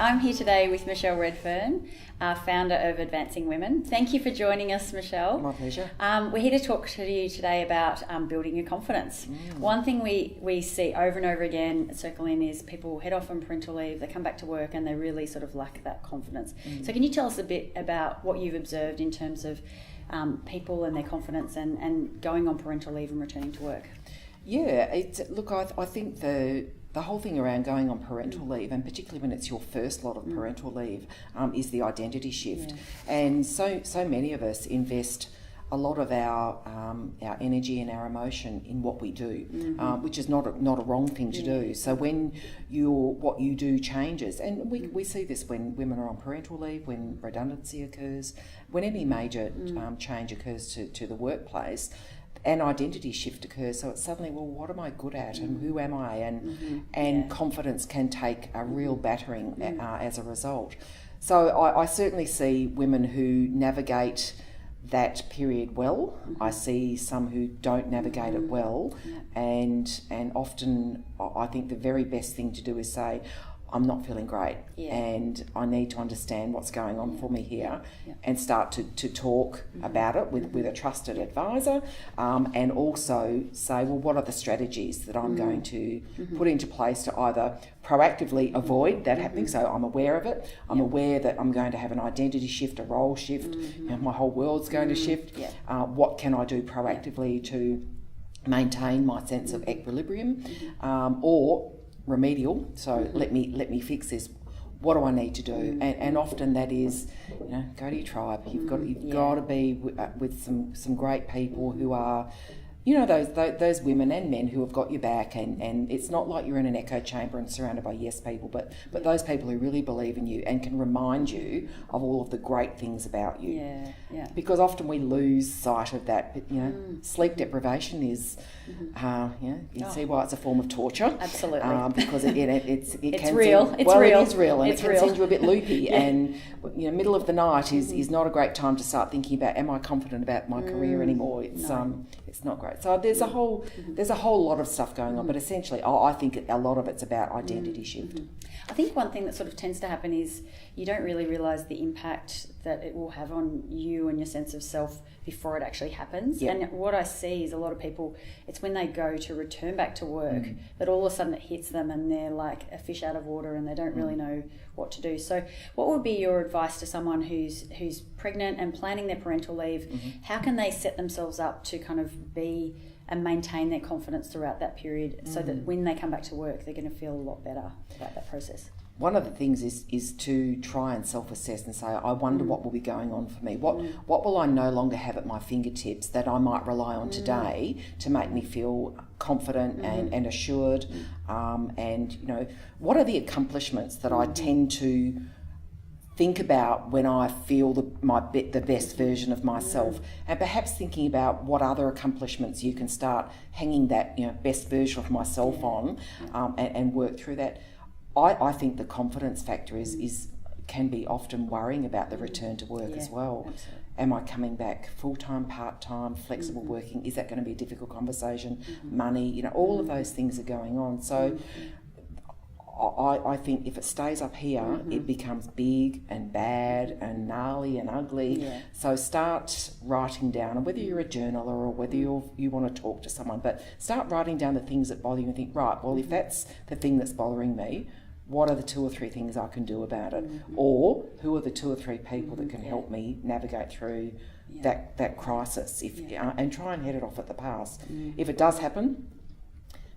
I'm here today with Michelle Redfern, founder of Advancing Women. Thank you for joining us, Michelle. My pleasure. We're here to talk to you today about building your confidence. One thing we see over and over again circle in is people head off on parental leave, they come back to work and they really sort of lack that confidence. So can you tell us a bit about what you've observed in terms of people and their confidence and going on parental leave and returning to work? Yeah, I think the whole thing around going on parental leave, and particularly when it's your first lot of parental leave, is the identity shift. Yeah. And so many of us invest a lot of our energy and our emotion in what we do, which is not a wrong thing to do. So when what you do changes, and we see this when women are on parental leave, when redundancy occurs, when any major change occurs to the workplace, an identity shift occurs. So it's suddenly, well, what am I good at, and who am I, and confidence can take a real battering as a result. So I certainly see women who navigate that period well. I see some who don't navigate it well, and often I think the very best thing to do is say, I'm not feeling great, and I need to understand what's going on for me here, and start to talk about it with a trusted advisor, and also say, well, what are the strategies that I'm going to put into place to either proactively avoid that happening? So I'm aware of it. I'm aware that I'm going to have an identity shift, a role shift. You know, my whole world's going to shift. What can I do proactively to maintain my sense of equilibrium, or remedial? So let me fix this. What do I need to do? And often that is, go to your tribe. You've got to be with some great people who are, those women and men who have got your back, and it's not like you're in an echo chamber and surrounded by yes people, but those people who really believe in you and can remind you of all of the great things about you. Because often we lose sight of that. But sleep deprivation is, you see why it's a form of torture. Absolutely. Because it can real. Send, it's well, real. It is real, and it's it can real. send you a bit loopy. And middle of the night is not a great time to start thinking about, am I confident about my career anymore? It's not great. So there's a whole lot of stuff going on, but essentially I think a lot of it's about identity shift. I think one thing that sort of tends to happen is you don't really realise the impact that it will have on you and your sense of self before it actually happens. And what I see is a lot of people, it's when they go to return back to work that all of a sudden it hits them and they're like a fish out of water and they don't really know what to do. So what would be your advice to someone who's pregnant and planning their parental leave? How can they set themselves up to kind of be and maintain their confidence throughout that period so that when they come back to work they're going to feel a lot better about that process? One of the things is to try and self-assess and say, I wonder what will be going on for me. What will I no longer have at my fingertips that I might rely on today to make me feel confident and assured? And what are the accomplishments that I tend to think about when I feel the best version of myself, and perhaps thinking about what other accomplishments you can start hanging that best version of myself on, and work through that. I think the confidence factor can be often worrying about the return to work as well. Absolutely. Am I coming back full-time, part-time, flexible working? Is that going to be a difficult conversation? Money, all of those things are going on. So I think if it stays up here, it becomes big and bad and gnarly and ugly. So start writing down, and whether you're a journaler or whether you want to talk to someone, but start writing down the things that bother you and think, right, well, if that's the thing that's bothering me, what are the 2 or 3 things I can do about it? Or who are the 2 or 3 people that can help me navigate through that crisis? And try and head it off at the pass. If it does happen,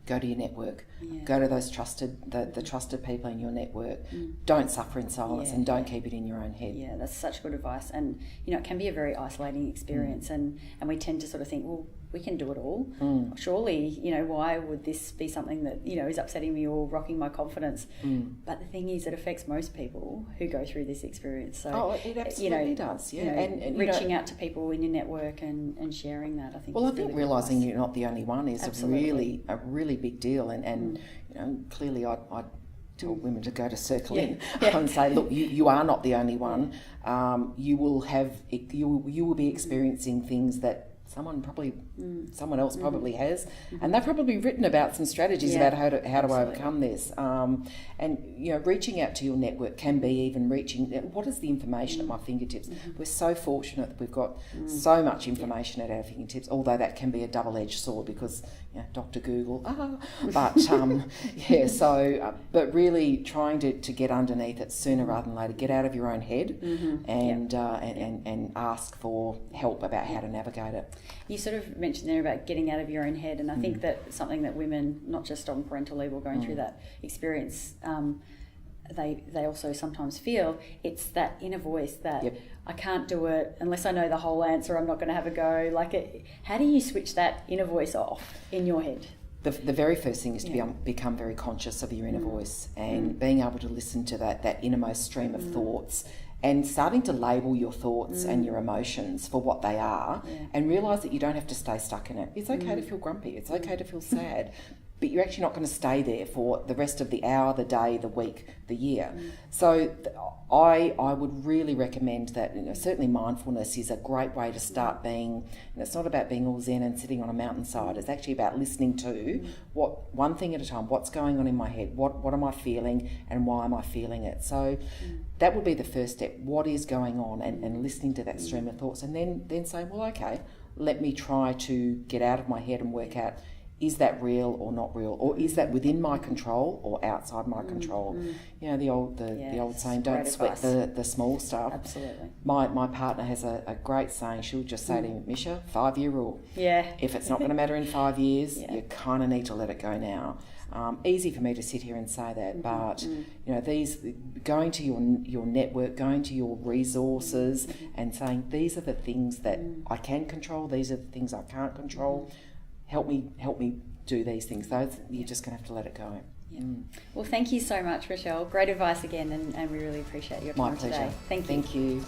go to your network. Go to those the trusted people in your network. Don't suffer in silence, and don't keep it in your own head. Yeah, that's such good advice. And it can be a very isolating experience, and we tend to sort of think, well, we can do it all. Surely, why would this be something that, is upsetting me or rocking my confidence? But the thing is, it affects most people who go through this experience. So, it absolutely does. Yeah, and reaching out to people in your network and sharing that, I think. Well, is I think really realising you're not the only one is Absolutely. a really big deal, and clearly I tell women to go to Circle In and say, look, you are not the only one. You will be experiencing things that someone probably Someone else probably has, and they've probably written about some strategies about how to overcome this. And reaching out to your network can be even reaching. What is the information at my fingertips? We're so fortunate that we've got so much information at our fingertips. Although that can be a double-edged sword because Dr. Google. But but really trying to get underneath it sooner rather than later. Get out of your own head and ask for help about how to navigate it. You sort of mentioned there about getting out of your own head, and I think that something that women, not just on parental leave or going through that experience, they also sometimes feel it's that inner voice that I can't do it unless I know the whole answer. I'm not going to have a go. How do you switch that inner voice off in your head? The very first thing is to become very conscious of your inner voice and being able to listen to that innermost stream of thoughts and starting to label your thoughts and your emotions for what they are and realise that you don't have to stay stuck in it. It's okay to feel grumpy. It's okay to feel sad. But you're actually not going to stay there for the rest of the hour, the day, the week, the year. So I would really recommend that. Certainly mindfulness is a great way to start being. And it's not about being all zen and sitting on a mountainside. It's actually about listening to one thing at a time. What's going on in my head? What am I feeling, and why am I feeling it? So that would be the first step. What is going on, and listening to that stream of thoughts, and then saying, well, okay, let me try to get out of my head and work out. Is that real or not real, or is that within my control or outside my control? The old saying, don't sweat the small stuff. Absolutely. My partner has a great saying. She'll just say to me, Misha, 5-year rule. Yeah. If it's not going to matter in 5 years, you kind of need to let it go now. Easy for me to sit here and say that, but these going to your network, going to your resources, and saying these are the things that I can control. These are the things I can't control. Help me do these things. Those you're just going to have to let it go. Yeah. Well, thank you so much, Michelle. Great advice again, and we really appreciate your time today. My pleasure. Thank you. Thank you.